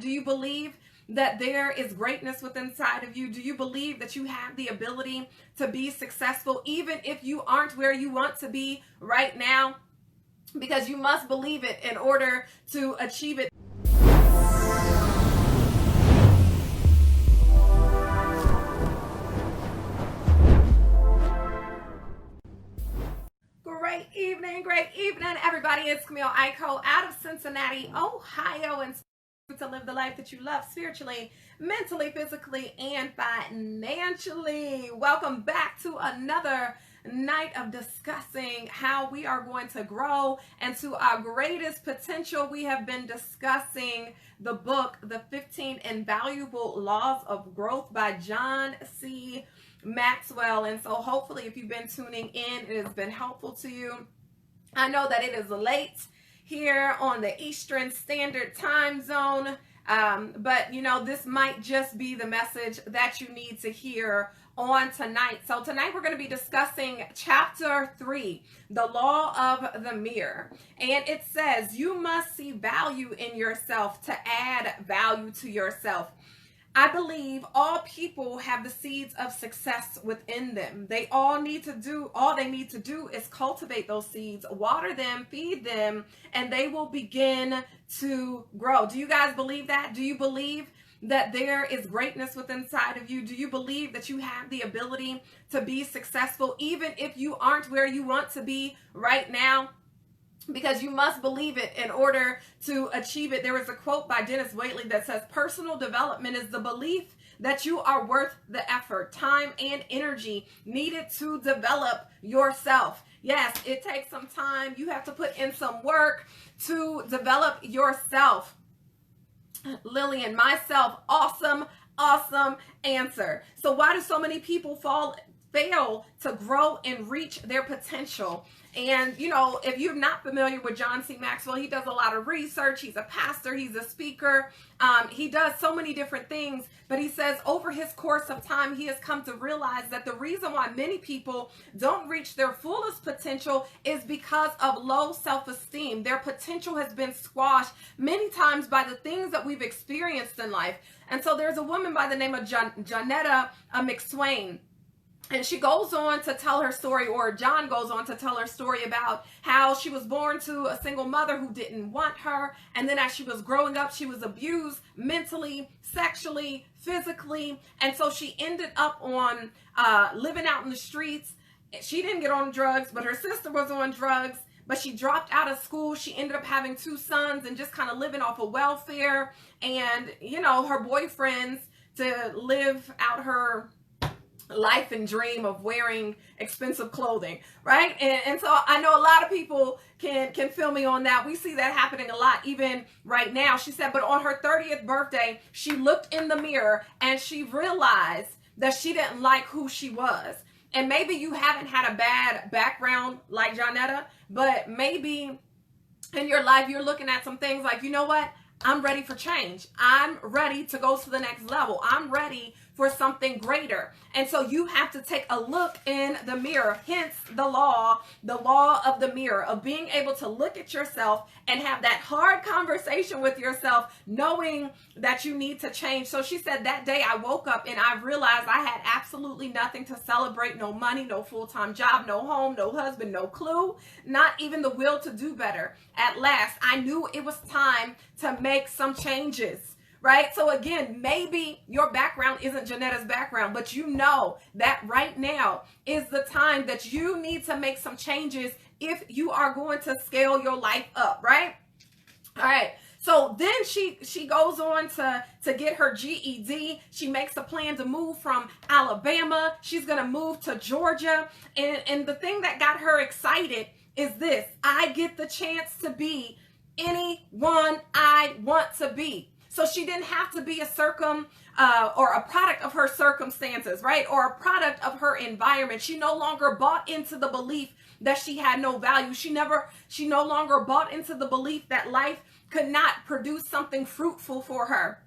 Do you believe that there is greatness within inside of you? Do you believe that you have the ability to be successful even if you aren't where you want to be right now? Because you must believe it in order to achieve it. Great evening, everybody. It's Camille Iaso out of Cincinnati, Ohio, and to live the life that you love spiritually, mentally, physically, and financially. Welcome back to another night of discussing how we are going to grow and to our greatest potential. We have been discussing the book, The 15 Invaluable Laws of Growth by John C Maxwell. And so hopefully if you've been tuning in, it has been helpful to you. I know that it is late here on the Eastern Standard Time Zone, but you know, this might just be the message that you need to hear on tonight. So tonight we're going to be discussing chapter 3, the law of the mirror. And it says, you must see value in yourself to add value to yourself. I believe all people have the seeds of success within them. They all need to do is cultivate those seeds, water them, feed them, and they will begin to grow. Do you guys believe that? Do you believe that there is greatness within inside of you? Do you believe that you have the ability to be successful even if you aren't where you want to be right now? Because you must believe it in order to achieve it. There is a quote by Denis Waitley that says, personal development is the belief that you are worth the effort, time, and energy needed to develop yourself. Yes, it takes some time. You have to put in some work to develop yourself. Lillian, myself, awesome answer. So why do so many people fail to grow and reach their potential? And, you know, if you're not familiar with John C Maxwell, he does a lot of research. He's a pastor. He's a speaker. He does so many different things. But he says over his course of time, he has come to realize that the reason why many people don't reach their fullest potential is because of low self-esteem. Their potential has been squashed many times by the things that we've experienced in life. And so there's a woman by the name of Jonetta McSwain. And she goes on to tell her story, or John goes on to tell her story about how she was born to a single mother who didn't want her. And then as she was growing up, she was abused mentally, sexually, physically. And so she ended up on living out in the streets. She didn't get on drugs, but her sister was on drugs. But she dropped out of school. She ended up having 2 sons and just kind of living off of welfare. And, you know, her boyfriends to live out her life and dream of wearing expensive clothing, right? And so I know a lot of people can feel me on that. We see that happening a lot even right now. She said, but on her 30th birthday, she looked in the mirror and she realized that she didn't like who she was. And maybe you haven't had a bad background like Jonetta, but maybe in your life you're looking at some things like, you know what? I'm ready for change. I'm ready to go to the next level. I'm ready for something greater. And so you have to take a look in the mirror, hence the law of the mirror, of being able to look at yourself and have that hard conversation with yourself, knowing that you need to change. So she said, that day I woke up and I realized I had absolutely nothing to celebrate. No money, no full-time job, no home, no husband, no clue, not even the will to do better. At last, I knew it was time to make some changes. Right? So again, maybe your background isn't Jonetta's background, but you know that right now is the time that you need to make some changes if you are going to scale your life up, right? All right. So then she goes on to get her GED. She makes a plan to move from Alabama. She's going to move to Georgia. And the thing that got her excited is this: I get the chance to be anyone I want to be. So she didn't have to be or a product of her circumstances, right? Or a product of her environment. She no longer bought into the belief that she had no value. She no longer bought into the belief that life could not produce something fruitful for her.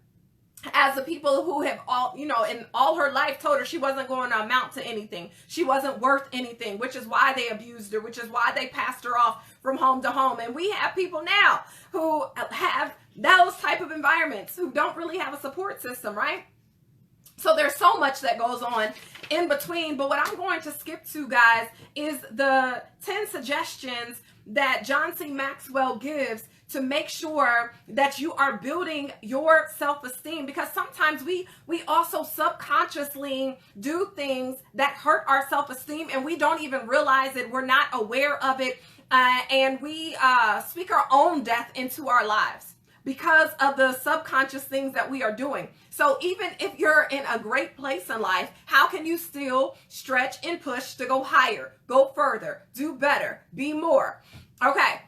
As the people who have in all her life told her she wasn't going to amount to anything. She wasn't worth anything, which is why they abused her, which is why they passed her off from home to home. And we have people now who have those type of environments who don't really have a support system, right? So there's so much that goes on in between, but what I'm going to skip to, guys, is the 10 suggestions that John C Maxwell gives to make sure that you are building your self-esteem, because sometimes we also subconsciously do things that hurt our self-esteem and we don't even realize it. We're not aware of it, and we speak our own death into our lives because of the subconscious things that we are doing. So even if you're in a great place in life, how can you still stretch and push to go higher, go further, do better, be more? Okay.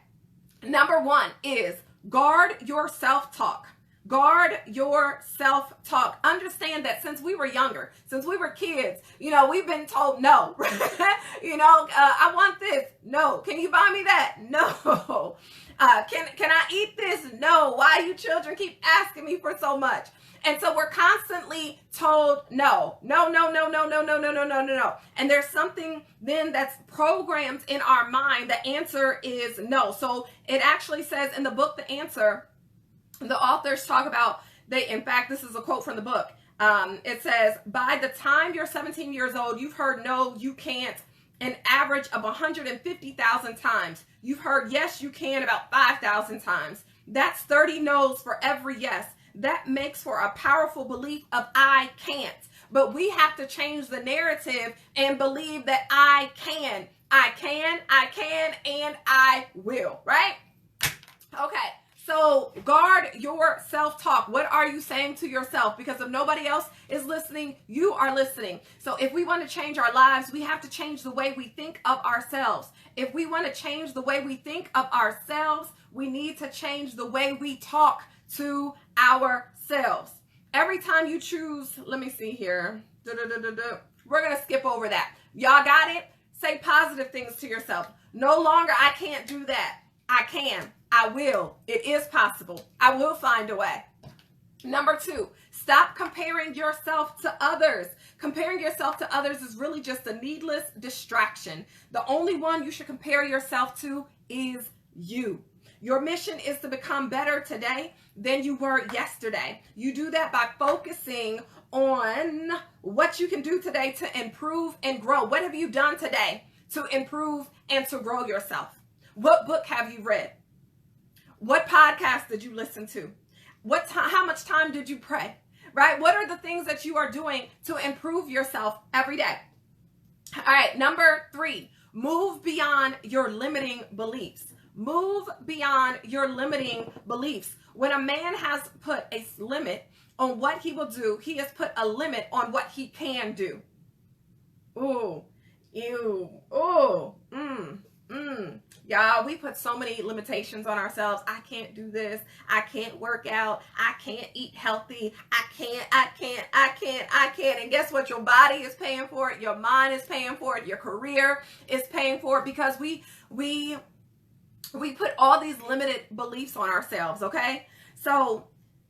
Number 1 is guard your self-talk. Guard your self-talk. Understand that since we were younger, since we were kids, we've been told no. I want this. No. Can you buy me that? No. Can I eat this? No. Why you children keep asking me for so much? And so we're constantly told no. And there's something then that's programmed in our mind. The answer is no. So it actually says in the book, The Answer, the authors talk about, in fact, this is a quote from the book. It says, by the time you're 17 years old, you've heard no, you can't, an average of 150,000 times. You've heard yes, you can about 5,000 times. That's 30 no's for every yes. That makes for a powerful belief of I can't. But we have to change the narrative and believe that I can, and I will, right? Okay, so guard your self-talk. What are you saying to yourself? Because if nobody else is listening, you are listening. So if we want to change our lives, we have to change the way we think of ourselves. If we want to change the way we think of ourselves, we need to change the way we talk to ourselves. Every time you choose, let me see here. We're going to skip over that. Y'all got it? Say positive things to yourself. No longer, I can't do that. I can. I will. It is possible. I will find a way. Number 2, stop comparing yourself to others. Comparing yourself to others is really just a needless distraction. The only one you should compare yourself to is you. Your mission is to become better today than you were yesterday. You do that by focusing on what you can do today to improve and grow. What have you done today to improve and to grow yourself? What book have you read? What podcast did you listen to? How much time did you pray? Right? What are the things that you are doing to improve yourself every day? All right, number 3, move beyond your limiting beliefs. Move beyond your limiting beliefs. When a man has put a limit on what he will do, he has put a limit on what he can do. Ooh, ew, oh, Y'all, we put so many limitations on ourselves. I can't do this. I can't work out. I can't eat healthy. I can't. And guess what? Your body is paying for it. Your mind is paying for it. Your career is paying for it, because we put all these limited beliefs on ourselves, okay? So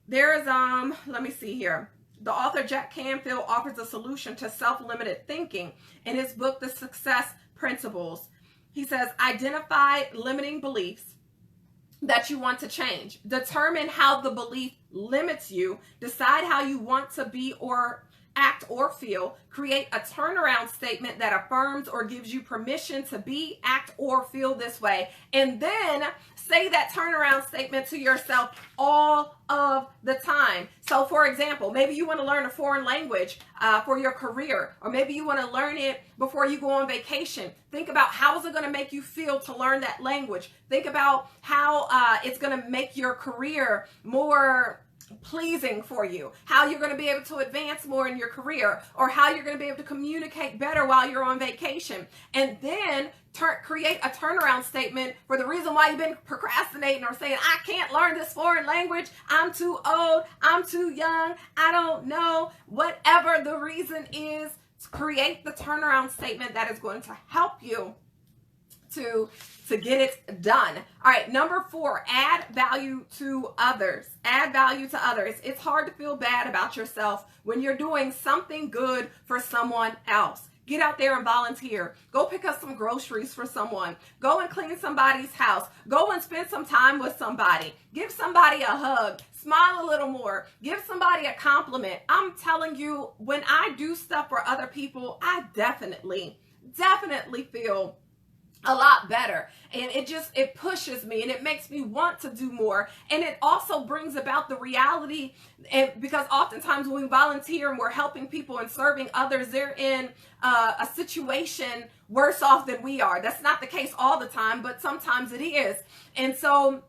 there's, let me see here. The author Jack Canfield offers a solution to self-limited thinking in his book, The Success Principles. He says, identify limiting beliefs that you want to change. Determine how the belief limits you. Decide how you want to be or act or feel. Create a turnaround statement that affirms or gives you permission to be, act, or feel this way. And then say that turnaround statement to yourself all of the time. So for example, maybe you want to learn a foreign language for your career, or maybe you want to learn it before you go on vacation. Think about how is it going to make you feel to learn that language. Think about how it's going to make your career more pleasing for you, how you're going to be able to advance more in your career, or how you're going to be able to communicate better while you're on vacation. And then create a turnaround statement for the reason why you've been procrastinating or saying, I can't learn this foreign language, I'm too old, I'm too young, I don't know. Whatever the reason is, create the turnaround statement that is going to help you to get it done. All right, number 4, add value to others. Add value to others. It's hard to feel bad about yourself when you're doing something good for someone else. Get out there and volunteer. Go pick up some groceries for someone. Go and clean somebody's house. Go and spend some time with somebody. Give somebody a hug. Smile a little more. Give somebody a compliment. I'm telling you, when I do stuff for other people, I definitely feel a lot better, and it pushes me and it makes me want to do more, and it also brings about the reality, and because oftentimes when we volunteer and we're helping people and serving others, they're in a situation worse off than we are. That's not the case all the time, but sometimes it is. And so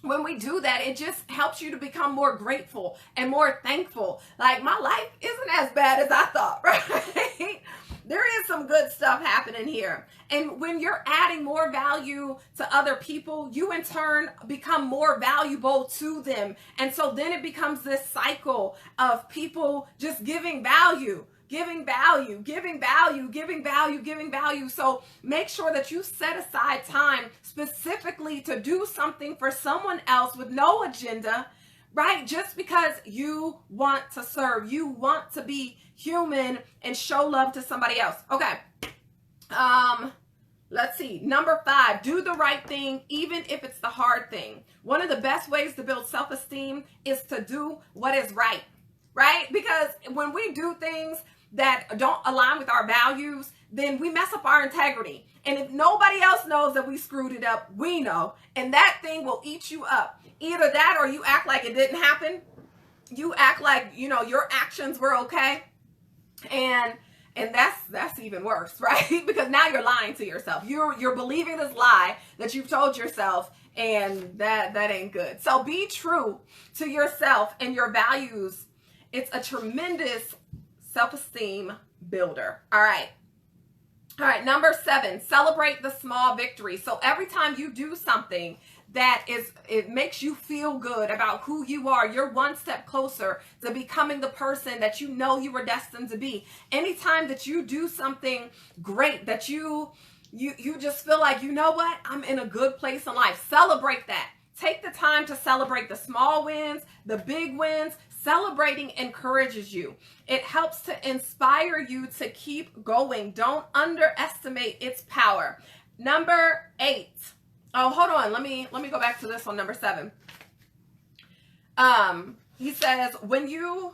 when we do that, it just helps you to become more grateful and more thankful. Like, my life isn't as bad as I thought, right? There is some good stuff happening here. And when you're adding more value to other people, you in turn become more valuable to them. And so then it becomes this cycle of people just giving value. Giving value. So make sure that you set aside time specifically to do something for someone else with no agenda, right? Just because you want to serve, you want to be human and show love to somebody else. Okay. Let's see. Number 5, do the right thing, even if it's the hard thing. One of the best ways to build self-esteem is to do what is right, right? Because when we do things that don't align with our values, then we mess up our integrity. And if nobody else knows that we screwed it up, we know. And that thing will eat you up. Either that, or you act like it didn't happen. You act like, your actions were okay. And that's even worse, right? Because now you're lying to yourself. You're believing this lie that you've told yourself, and that ain't good. So be true to yourself and your values. It's a tremendous self-esteem builder. All right. Number 7, celebrate the small victories. So every time you do something it makes you feel good about who you are, you're one step closer to becoming the person that you know you were destined to be. Anytime that you do something great, that you just feel like, you know what, I'm in a good place in life, celebrate that. Take the time to celebrate the small wins, the big wins. Celebrating encourages you. It helps to inspire you to keep going. Don't underestimate its power. Number 8. Oh, hold on. Let me go back to this one. Number 7. He says, when you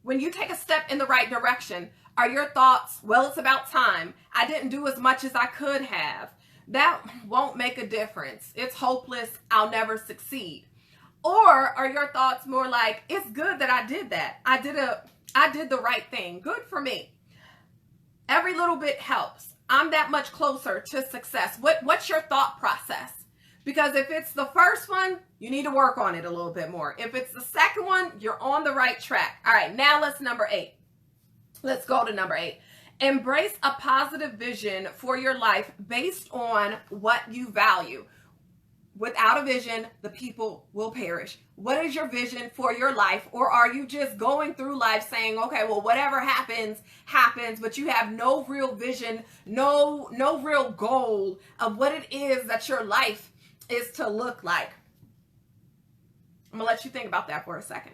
take a step in the right direction, are your thoughts, well, it's about time. I didn't do as much as I could have. That won't make a difference. It's hopeless. I'll never succeed. Or are your thoughts more like, it's good that I did that. I did the right thing. Good for me. Every little bit helps. I'm that much closer to success. What's your thought process? Because if it's the first one, you need to work on it a little bit more. If it's the second one, you're on the right track. All right, now number 8. Let's go to number 8. Embrace a positive vision for your life based on what you value. Without a vision, the people will perish. What is your vision for your life? Or are you just going through life saying, okay, well, whatever happens, happens, but you have no real vision, no real goal of what it is that your life is to look like? I'm gonna let you think about that for a second.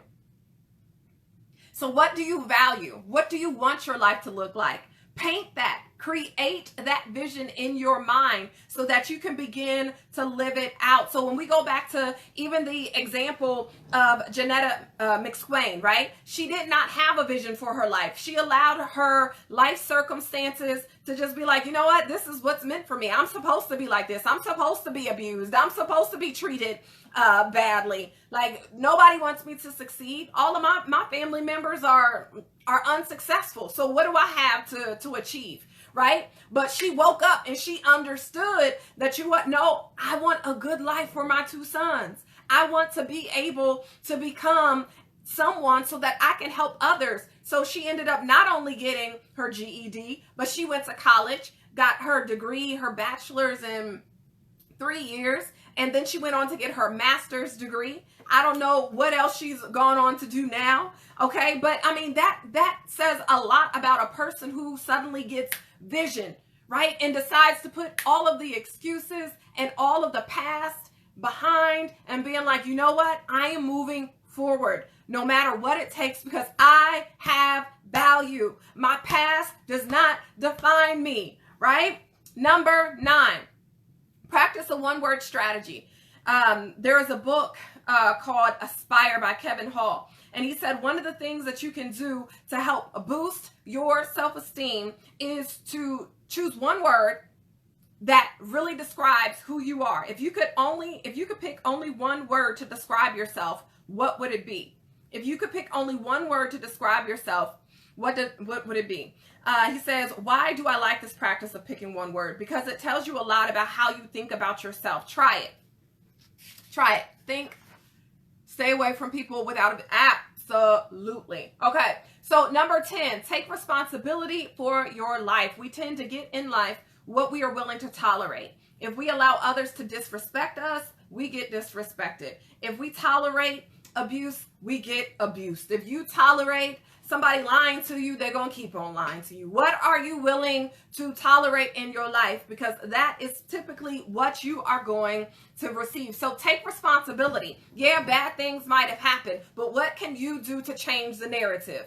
So what do you value? What do you want your life to look like? Paint that. Create that vision in your mind so that you can begin to live it out. So when we go back to even the example of Janetta McSwain, right? She did not have a vision for her life. She allowed her life circumstances to just be like, you know what? This is what's meant for me. I'm supposed to be like this. I'm supposed to be abused. I'm supposed to be treated badly. Like, nobody wants me to succeed. All of my family members are unsuccessful. So what do I have to achieve? Right? But she woke up and she understood that I want a good life for my 2 sons. I want to be able to become someone so that I can help others. So she ended up not only getting her GED, but she went to college, got her degree, her bachelor's in 3 years, and then she went on to get her master's degree. I don't know what else she's gone on to do now. Okay. But I mean, that says a lot about a person who suddenly gets vision, right? And decides to put all of the excuses and all of the past behind and being like, you know what? I am moving forward. no matter what it takes, because I have value. My past does not define me, right? Number 9, practice a one-word strategy. There is a book called Aspire by Kevin Hall. And he said one of the things that you can do to help boost your self-esteem is to choose one word that really describes who you are. If you could pick only one word to describe yourself, what would it be? If you could pick only one word to describe yourself, what would it be? He says, why do I like this practice of picking one word? Because it tells you a lot about how you think about yourself. Try it. Try it. Think. Stay away from people without it. Absolutely. Okay. So number 10, take responsibility for your life. We tend to get in life what we are willing to tolerate. If we allow others to disrespect us, we get disrespected. If we tolerate abuse, we get abused. If you tolerate somebody lying to you, they're going to keep on lying to you. What are you willing to tolerate in your life? Because that is typically what you are going to receive. So take responsibility. Yeah, bad things might have happened, but what can you do to change the narrative?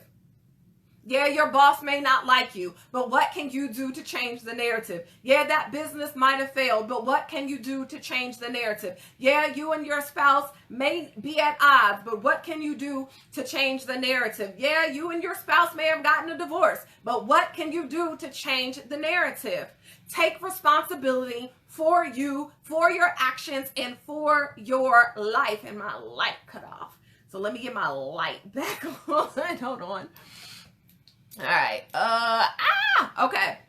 Yeah, your boss may not like you, but what can you do to change the narrative? Yeah, that business might have failed, but what can you do to change the narrative? Yeah, you and your spouse may be at odds, but what can you do to change the narrative? Yeah, you and your spouse may have gotten a divorce, but what can you do to change the narrative? Take responsibility for you, for your actions, and for your life. And my light cut off. So let me get my light back on. Hold on. All right. Okay.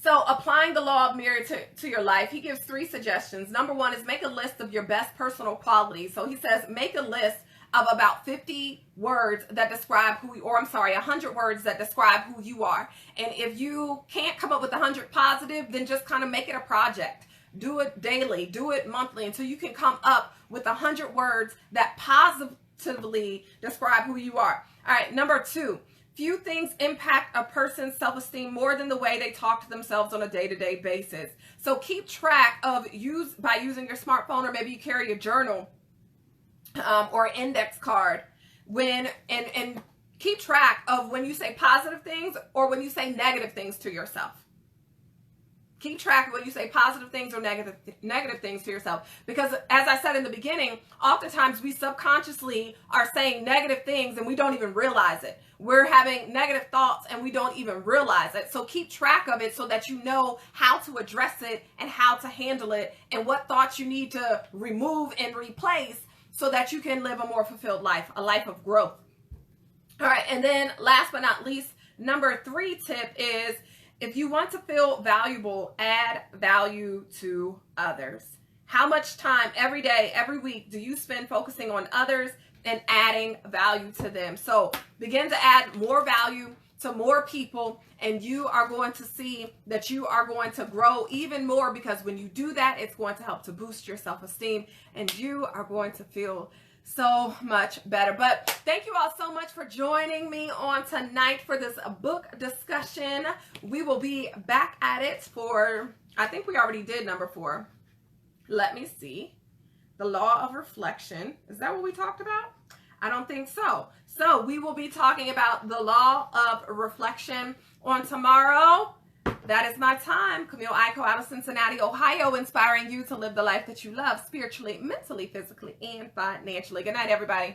So applying the law of mirror to your life, he gives 3 suggestions. Number 1 is make a list of your best personal qualities. So he says, make a list of about 50 words that describe 100 words that describe who you are. And if you can't come up with 100 positive, then just kind of make it a project. Do it daily, do it monthly until you can come up with 100 words that positively describe who you are. All right, number 2, few things impact a person's self-esteem more than the way they talk to themselves on a day-to-day basis. So keep track of by using your smartphone, or maybe you carry a journal or an index card, and keep track of when you say positive things or when you say negative things to yourself. Keep track of when you say positive things or negative things to yourself. Because as I said in the beginning, oftentimes we subconsciously are saying negative things and we don't even realize it. We're having negative thoughts and we don't even realize it. So keep track of it so that you know how to address it and how to handle it and what thoughts you need to remove and replace so that you can live a more fulfilled life, a life of growth. All right. And then last but not least, number 3 tip is, if you want to feel valuable, add value to others. How much time every day, every week do you spend focusing on others and adding value to them? So begin to add more value to more people, and you are going to see that you are going to grow even more, because when you do that, it's going to help to boost your self-esteem and you are going to feel so much better. But thank you all so much for joining me on tonight for this book discussion. We will be back at it for, I think we already did number 4. Let me see. The law of reflection. Is that what we talked about? I don't think so. So we will be talking about the law of reflection on tomorrow. That is my time. Camille Iaso out of Cincinnati, Ohio, inspiring you to live the life that you love spiritually, mentally, physically, and financially. Good night, everybody.